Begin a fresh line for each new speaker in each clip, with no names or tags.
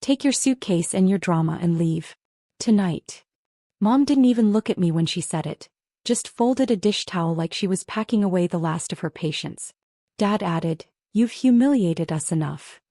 Take your suitcase and your drama and leave. Tonight. Mom didn't even look at me when she said it. Just folded a dish towel like she was packing away the last of her patience. Dad added, "You've humiliated us enough."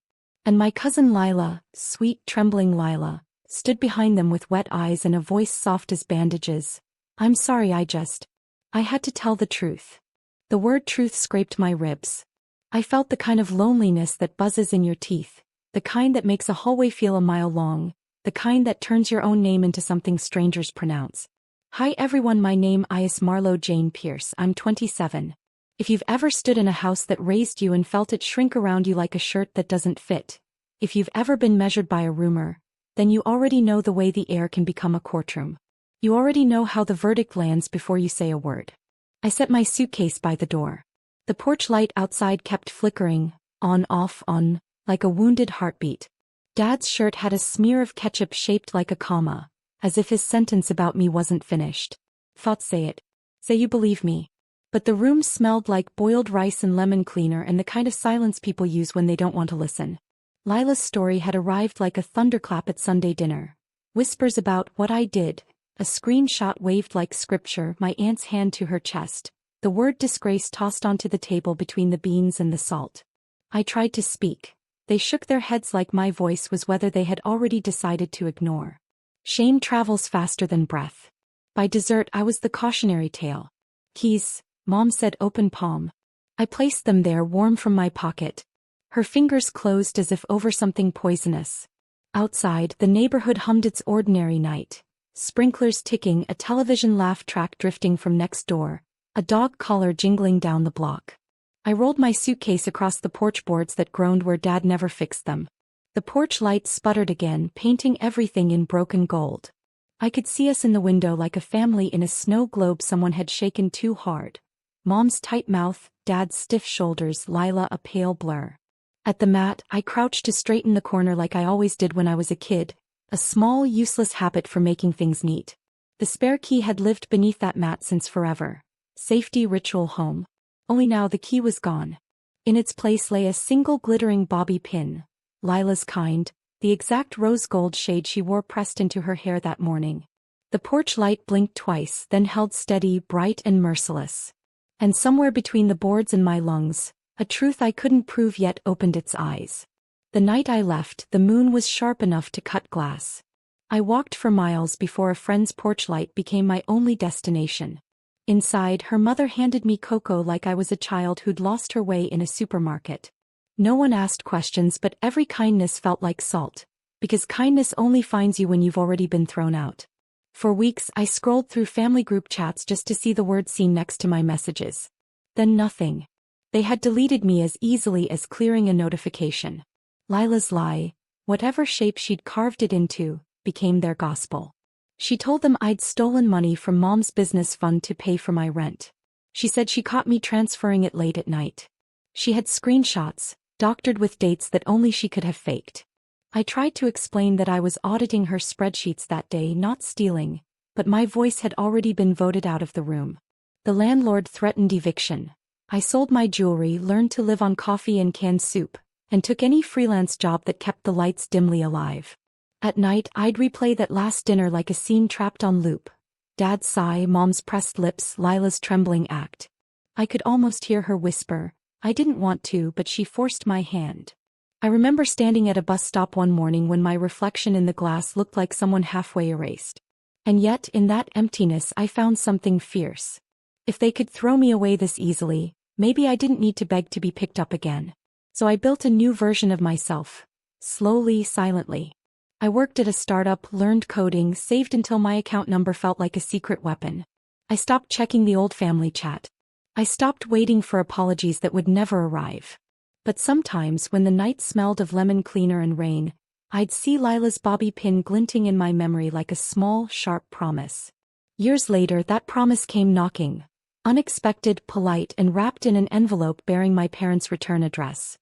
And my cousin Lila, sweet trembling Lila, stood behind them with wet eyes and a voice soft as bandages. "I'm sorry, I had to tell the truth." The word truth scraped my ribs. I felt the kind of loneliness that buzzes in your teeth, the kind that makes a hallway feel a mile long, the kind that turns your own name into something strangers pronounce. Hi everyone, my name is Marlo Jane Pierce. I'm 27. If you've ever stood in a house that raised you and felt it shrink around you like a shirt that doesn't fit, if you've ever been measured by a rumor, then you already know the way the air can become a courtroom. You already know how the verdict lands before you say a word. I set my suitcase by the door. The porch light outside kept flickering, on, off, on, like a wounded heartbeat. Dad's shirt had a smear of ketchup shaped like a comma, as if his sentence about me wasn't finished. Thought say it. Say you believe me. But the room smelled like boiled rice and lemon cleaner and the kind of silence people use when they don't want to listen. Lila's story had arrived like a thunderclap at Sunday dinner. Whispers about what I did, a screenshot waved like scripture, my aunt's hand to her chest, the word disgrace tossed onto the table between the beans and the salt. I tried to speak. They shook their heads like my voice was whether they had already decided to ignore. Shame travels faster than breath. By dessert I was the cautionary tale. "Keys," Mom said, open palm. I placed them there warm from my pocket. Her fingers closed as if over something poisonous. Outside, the neighborhood hummed its ordinary night. Sprinklers ticking, a television laugh track drifting from next door, a dog collar jingling down the block. I rolled my suitcase across the porch boards that groaned where Dad never fixed them. The porch light sputtered again, painting everything in broken gold. I could see us in the window like a family in a snow globe someone had shaken too hard. Mom's tight mouth, Dad's stiff shoulders, Lila a pale blur. At the mat, I crouched to straighten the corner like I always did when I was a kid, a small, useless habit for making things neat. The spare key had lived beneath that mat since forever. Safety, ritual, home. Only now the key was gone. In its place lay a single glittering bobby pin. Lila's kind, the exact rose gold shade she wore pressed into her hair that morning. The porch light blinked twice, then held steady, bright and merciless. And somewhere between the boards and my lungs, a truth I couldn't prove yet opened its eyes. The night I left, the moon was sharp enough to cut glass. I walked for miles before a friend's porch light became my only destination. Inside, her mother handed me cocoa like I was a child who'd lost her way in a supermarket. No one asked questions, but every kindness felt like salt, because kindness only finds you when you've already been thrown out. For weeks, I scrolled through family group chats just to see the word seen next to my messages. Then nothing. They had deleted me as easily as clearing a notification. Lila's lie, whatever shape she'd carved it into, became their gospel. She told them I'd stolen money from Mom's business fund to pay for my rent. She said she caught me transferring it late at night. She had screenshots, doctored with dates that only she could have faked. I tried to explain that I was auditing her spreadsheets that day, not stealing, but my voice had already been voted out of the room. The landlord threatened eviction. I sold my jewelry, learned to live on coffee and canned soup, and took any freelance job that kept the lights dimly alive. At night, I'd replay that last dinner like a scene trapped on loop. Dad's sigh, Mom's pressed lips, Lila's trembling act. I could almost hear her whisper, "I didn't want to, but she forced my hand." I remember standing at a bus stop one morning when my reflection in the glass looked like someone halfway erased. And yet, in that emptiness I found something fierce. If they could throw me away this easily, maybe I didn't need to beg to be picked up again. So I built a new version of myself. Slowly, silently. I worked at a startup, learned coding, saved until my account number felt like a secret weapon. I stopped checking the old family chat. I stopped waiting for apologies that would never arrive. But sometimes, when the night smelled of lemon cleaner and rain, I'd see Lila's bobby pin glinting in my memory like a small, sharp promise. Years later, that promise came knocking. Unexpected, polite, and wrapped in an envelope bearing my parents' return address.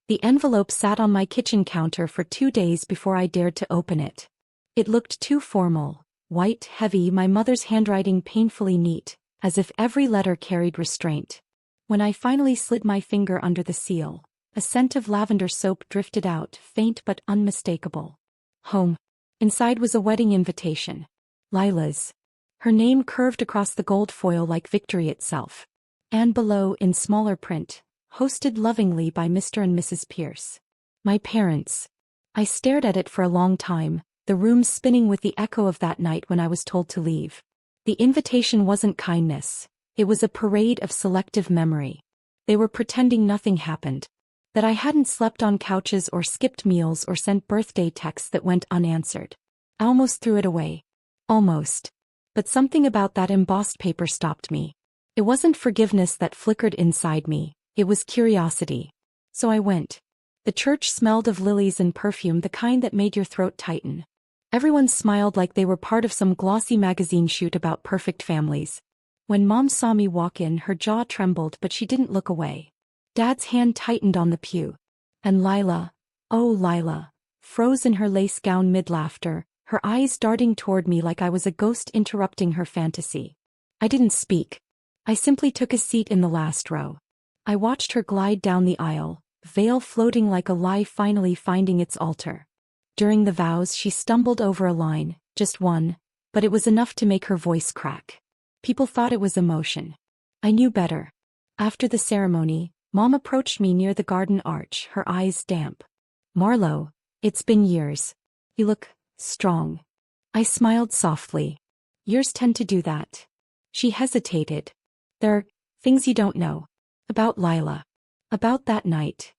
The envelope sat on my kitchen counter for 2 days before I dared to open it. It looked too formal, white, heavy, my mother's handwriting painfully neat, as if every letter carried restraint. When I finally slid my finger under the seal, a scent of lavender soap drifted out, faint but unmistakable. Home. Inside was a wedding invitation. Lila's. Her name curved across the gold foil like victory itself. And below, in smaller print, hosted lovingly by Mr. and Mrs. Pierce. My parents. I stared at it for a long time, the room spinning with the echo of that night when I was told to leave. The invitation wasn't kindness. It was a parade of selective memory. They were pretending nothing happened. That I hadn't slept on couches or skipped meals or sent birthday texts that went unanswered. I almost threw it away. Almost. But something about that embossed paper stopped me. It wasn't forgiveness that flickered inside me, it was curiosity. So I went. The church smelled of lilies and perfume, the kind that made your throat tighten. Everyone smiled like they were part of some glossy magazine shoot about perfect families. When Mom saw me walk in, her jaw trembled, but she didn't look away. Dad's hand tightened on the pew. And Lila, oh Lila, froze in her lace gown mid-laughter, her eyes darting toward me like I was a ghost interrupting her fantasy. I didn't speak. I simply took a seat in the last row. I watched her glide down the aisle, veil floating like a lie finally finding its altar. During the vows she stumbled over a line, just one, but it was enough to make her voice crack. People thought it was emotion. I knew better. After the ceremony, Mom approached me near the garden arch, her eyes damp. Marlo, it's been years. You look strong. I smiled softly. Years tend to do that. She hesitated. There are things you don't know. About Lila. About that night.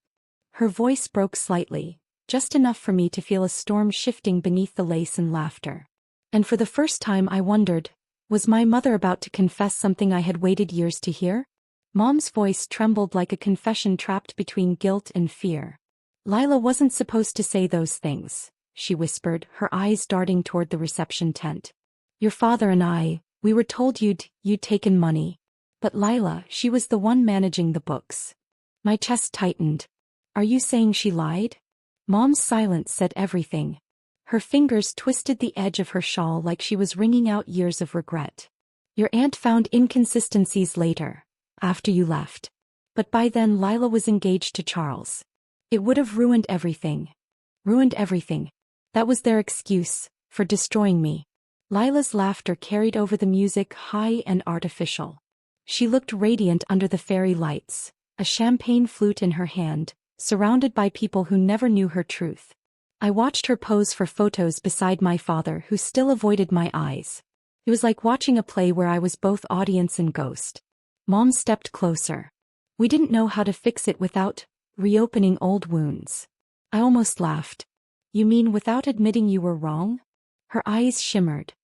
Her voice broke slightly, just enough for me to feel a storm shifting beneath the lace and laughter. And for the first time I wondered, was my mother about to confess something I had waited years to hear? Mom's voice trembled like a confession trapped between guilt and fear. Lila wasn't supposed to say those things, she whispered, her eyes darting toward the reception tent. Your father and I, we were told you'd taken money. But Lila, she was the one managing the books. My chest tightened. Are you saying she lied? Mom's silence said everything. Her fingers twisted the edge of her shawl like she was wringing out years of regret. Your aunt found inconsistencies later, after you left. But by then Lila was engaged to Charles. It would have ruined everything. Ruined everything. That was their excuse, for destroying me. Lila's laughter carried over the music, high and artificial. She looked radiant under the fairy lights, a champagne flute in her hand, surrounded by people who never knew her truth. I watched her pose for photos beside my father, who still avoided my eyes. It was like watching a play where I was both audience and ghost. Mom stepped closer. We didn't know how to fix it without reopening old wounds. I almost laughed. You mean without admitting you were wrong? Her eyes shimmered.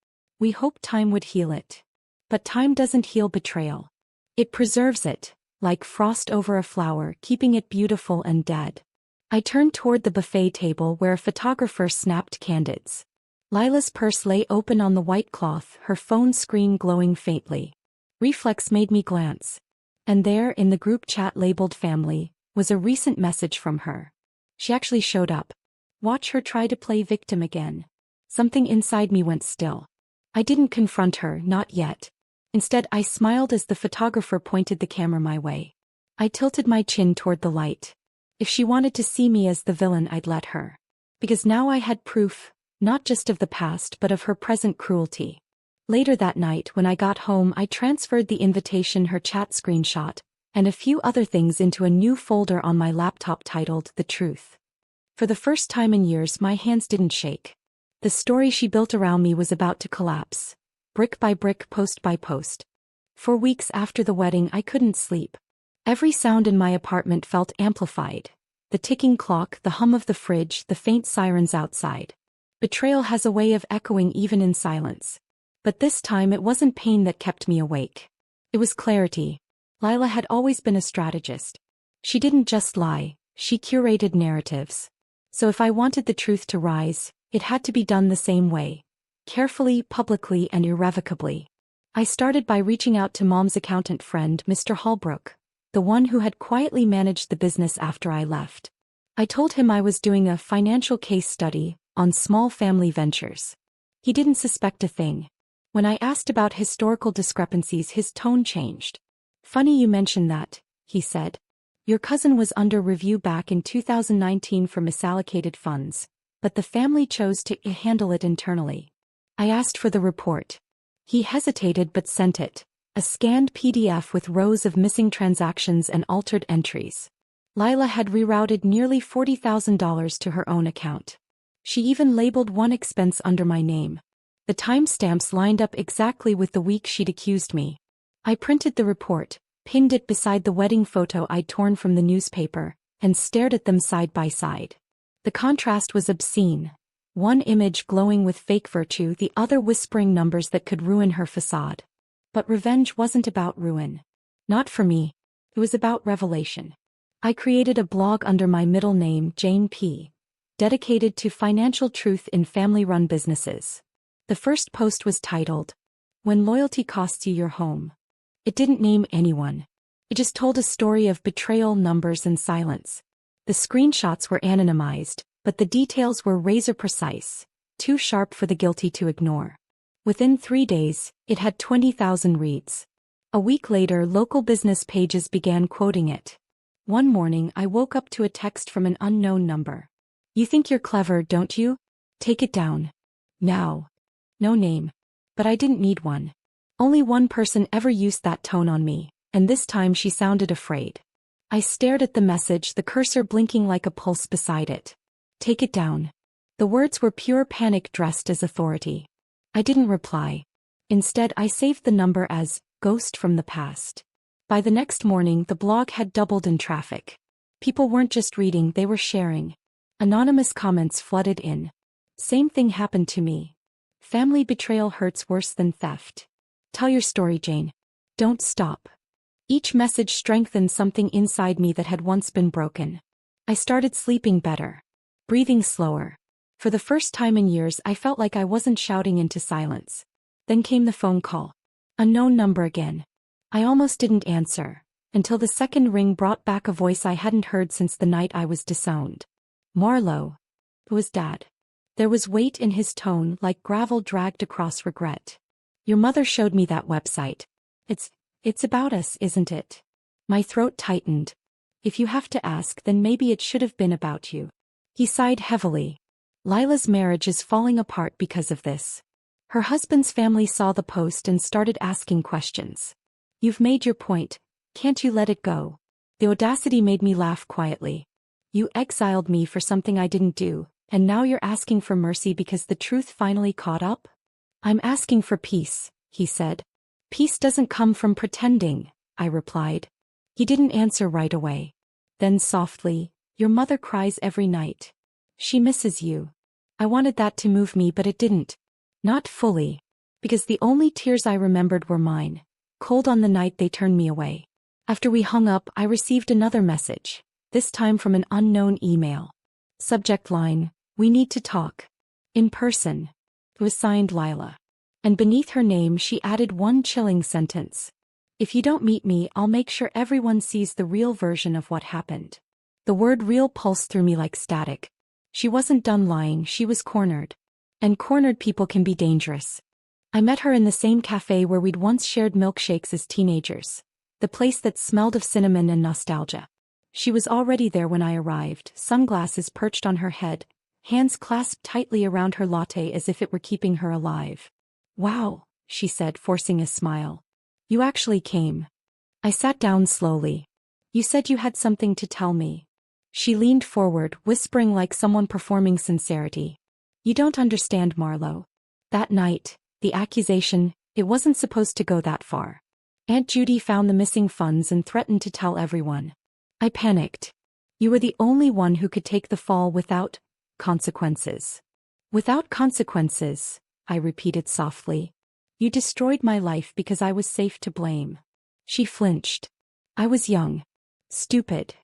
We hoped time would heal it. But time doesn't heal betrayal. It preserves it, like frost over a flower, keeping it beautiful and dead. I turned toward the buffet table where a photographer snapped candids. Lila's purse lay open on the white cloth, her phone screen glowing faintly. Reflex made me glance. And there, in the group chat labeled family, was a recent message from her. She actually showed up. Watch her try to play victim again. Something inside me went still. I didn't confront her, not yet. Instead, I smiled as the photographer pointed the camera my way. I tilted my chin toward the light. If she wanted to see me as the villain, I'd let her. Because now I had proof, not just of the past but of her present cruelty. Later that night when I got home, I transferred the invitation, her chat screenshot, and a few other things into a new folder on my laptop titled The Truth. For the first time in years, my hands didn't shake. The story she built around me was about to collapse, brick by brick, post by post. For weeks after the wedding, I couldn't sleep. Every sound in my apartment felt amplified. The ticking clock, the hum of the fridge, the faint sirens outside. Betrayal has a way of echoing even in silence. But this time it wasn't pain that kept me awake. It was clarity. Lila had always been a strategist. She didn't just lie, she curated narratives. So if I wanted the truth to rise, it had to be done the same way. Carefully, publicly, and irrevocably. I started by reaching out to Mom's accountant friend, Mr. Holbrook, the one who had quietly managed the business after I left. I told him I was doing a financial case study on small family ventures. He didn't suspect a thing. When I asked about historical discrepancies, his tone changed. Funny you mention that, he said. Your cousin was under review back in 2019 for misallocated funds. but the family chose to handle it internally. I asked for the report. He hesitated but sent it, a scanned PDF with rows of missing transactions and altered entries. Lila had rerouted nearly $40,000 to her own account. She even labeled one expense under my name. The timestamps lined up exactly with the week she'd accused me. I printed the report, pinned it beside the wedding photo I'd torn from the newspaper, and stared at them side by side. The contrast was obscene. One image glowing with fake virtue, the other whispering numbers that could ruin her facade. But revenge wasn't about ruin. Not for me. It was about revelation. I created a blog under my middle name, Jane P., dedicated to financial truth in family-run businesses. The first post was titled, "When Loyalty Costs You Your Home." It didn't name anyone. It just told a story of betrayal, numbers, and silence. The screenshots were anonymized, but the details were razor-precise, too sharp for the guilty to ignore. Within 3 days, it had 20,000 reads. A week later, local business pages began quoting it. One morning, I woke up to a text from an unknown number. "You think you're clever, don't you? Take it down. Now." No name. But I didn't need one. Only one person ever used that tone on me, and this time she sounded afraid. I stared at the message, the cursor blinking like a pulse beside it. "Take it down." The words were pure panic dressed as authority. I didn't reply. Instead, I saved the number as "Ghost from the Past." By the next morning, the blog had doubled in traffic. People weren't just reading, they were sharing. Anonymous comments flooded in. "Same thing happened to me. Family betrayal hurts worse than theft. Tell your story, Jane. Don't stop." Each message strengthened something inside me that had once been broken. I started sleeping better, breathing slower. For the first time in years, I felt like I wasn't shouting into silence. Then came the phone call. Unknown number again. I almost didn't answer, until the second ring brought back a voice I hadn't heard since the night I was disowned. "Marlo." It was Dad. There was weight in his tone, like gravel dragged across regret. "Your mother showed me that website. It's about us, isn't it?" My throat tightened. "If you have to ask, then maybe it should have been about you." He sighed heavily. "Lila's marriage is falling apart because of this. Her husband's family saw the post and started asking questions. You've made your point. Can't you let it go?" The audacity made me laugh quietly. "You exiled me for something I didn't do, and now you're asking for mercy because the truth finally caught up?" "I'm asking for peace," he said. "Peace doesn't come from pretending," I replied. He didn't answer right away. Then softly, "Your mother cries every night. She misses you." I wanted that to move me, but it didn't. Not fully. Because the only tears I remembered were mine, cold on the night they turned me away. After we hung up, I received another message, this time from an unknown email. Subject line, "We need to talk. In person." It was signed Lila. And beneath her name she added one chilling sentence. "If you don't meet me, I'll make sure everyone sees the real version of what happened." The word real pulsed through me like static. She wasn't done lying, she was cornered. And cornered people can be dangerous. I met her in the same cafe where we'd once shared milkshakes as teenagers. The place that smelled of cinnamon and nostalgia. She was already there when I arrived, sunglasses perched on her head, hands clasped tightly around her latte as if it were keeping her alive. "Wow," she said, forcing a smile. "You actually came." I sat down slowly. "You said you had something to tell me." She leaned forward, whispering like someone performing sincerity. "You don't understand, Marlo. That night, the accusation, it wasn't supposed to go that far. Aunt Judy found the missing funds and threatened to tell everyone. I panicked. You were the only one who could take the fall without consequences." "Without consequences," I repeated softly. "You destroyed my life because I was safe to blame." She flinched. I was young. Stupid.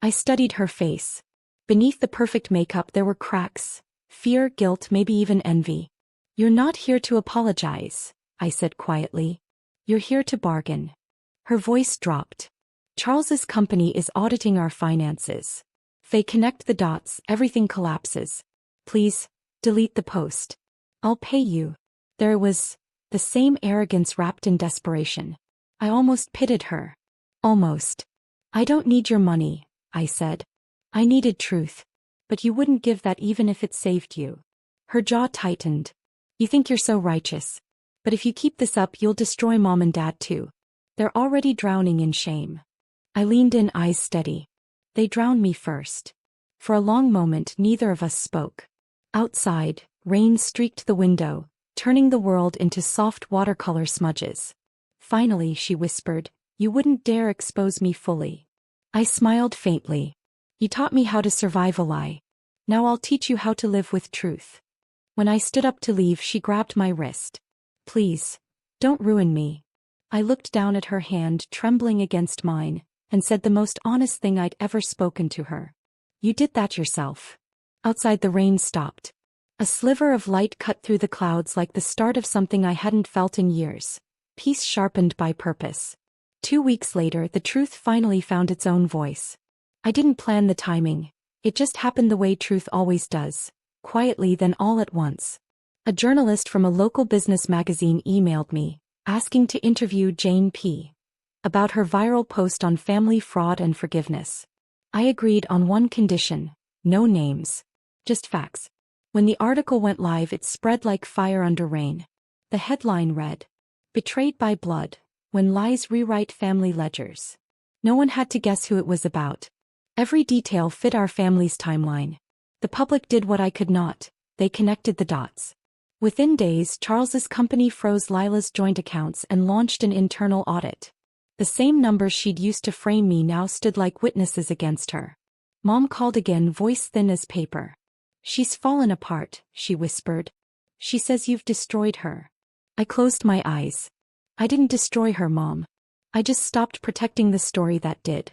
I studied her face. Beneath the perfect makeup there were cracks. Fear, guilt, maybe even envy. "You're not here to apologize," I said quietly. "You're here to bargain." Her voice dropped. "Charles's company is auditing our finances. If they connect the dots, everything collapses. Please, delete the post. I'll pay you." There was the same arrogance wrapped in desperation. I almost pitied her. Almost. "I don't need your money," I said. "I needed truth." But you wouldn't give that even if it saved you. Her jaw tightened. You think you're so righteous. But if you keep this up, you'll destroy Mom and Dad too. They're already drowning in shame. I leaned in, eyes steady. They drowned me first. For a long moment, neither of us spoke. Outside, rain streaked the window, turning the world into soft watercolor smudges. Finally, she whispered, "You wouldn't dare expose me fully." I smiled faintly. "You taught me how to survive a lie. Now I'll teach you how to live with truth." When I stood up to leave, she grabbed my wrist. "Please, don't ruin me." I looked down at her hand trembling against mine, and said the most honest thing I'd ever spoken to her. "You did that yourself." Outside, the rain stopped. A sliver of light cut through the clouds like the start of something I hadn't felt in years. Peace sharpened by purpose. 2 weeks later, the truth finally found its own voice. I didn't plan the timing. It just happened the way truth always does. Quietly, then all at once. A journalist from a local business magazine emailed me, asking to interview Jane P. about her viral post on family fraud and forgiveness. I agreed on one condition: no names. Just facts. When the article went live, it spread like fire under rain. The headline read, "Betrayed by Blood, When Lies Rewrite Family Ledgers." No one had to guess who it was about. Every detail fit our family's timeline. The public did what I could not. They connected the dots. Within days, Charles's company froze Lila's joint accounts and launched an internal audit. The same numbers she'd used to frame me now stood like witnesses against her. Mom called again, voice thin as paper. "She's fallen apart," she whispered. "She says you've destroyed her." I closed my eyes. "I didn't destroy her, Mom. I just stopped protecting the story that did."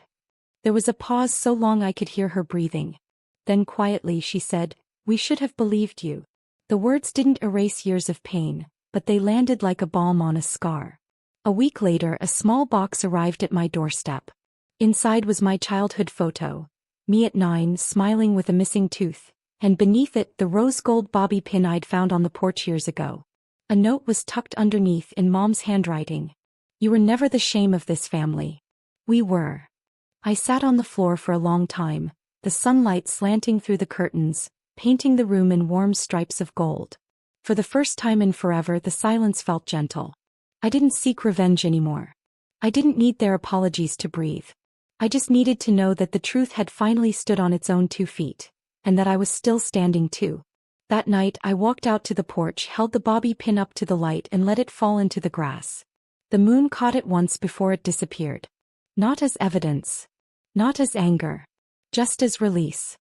There was a pause so long I could hear her breathing. Then quietly she said, "We should have believed you." The words didn't erase years of pain, but they landed like a balm on a scar. A week later, a small box arrived at my doorstep. Inside was my childhood photo, me at 9, smiling with a missing tooth, and beneath it the rose gold bobby pin I'd found on the porch years ago. A note was tucked underneath in Mom's handwriting. "You were never the shame of this family." We were. I sat on the floor for a long time, the sunlight slanting through the curtains, painting the room in warm stripes of gold. For the first time in forever, the silence felt gentle. I didn't seek revenge anymore. I didn't need their apologies to breathe. I just needed to know that the truth had finally stood on its own 2 feet, and that I was still standing too. That night, I walked out to the porch, held the bobby pin up to the light, and let it fall into the grass. The moon caught it once before it disappeared. Not as evidence. Not as anger. Just as release.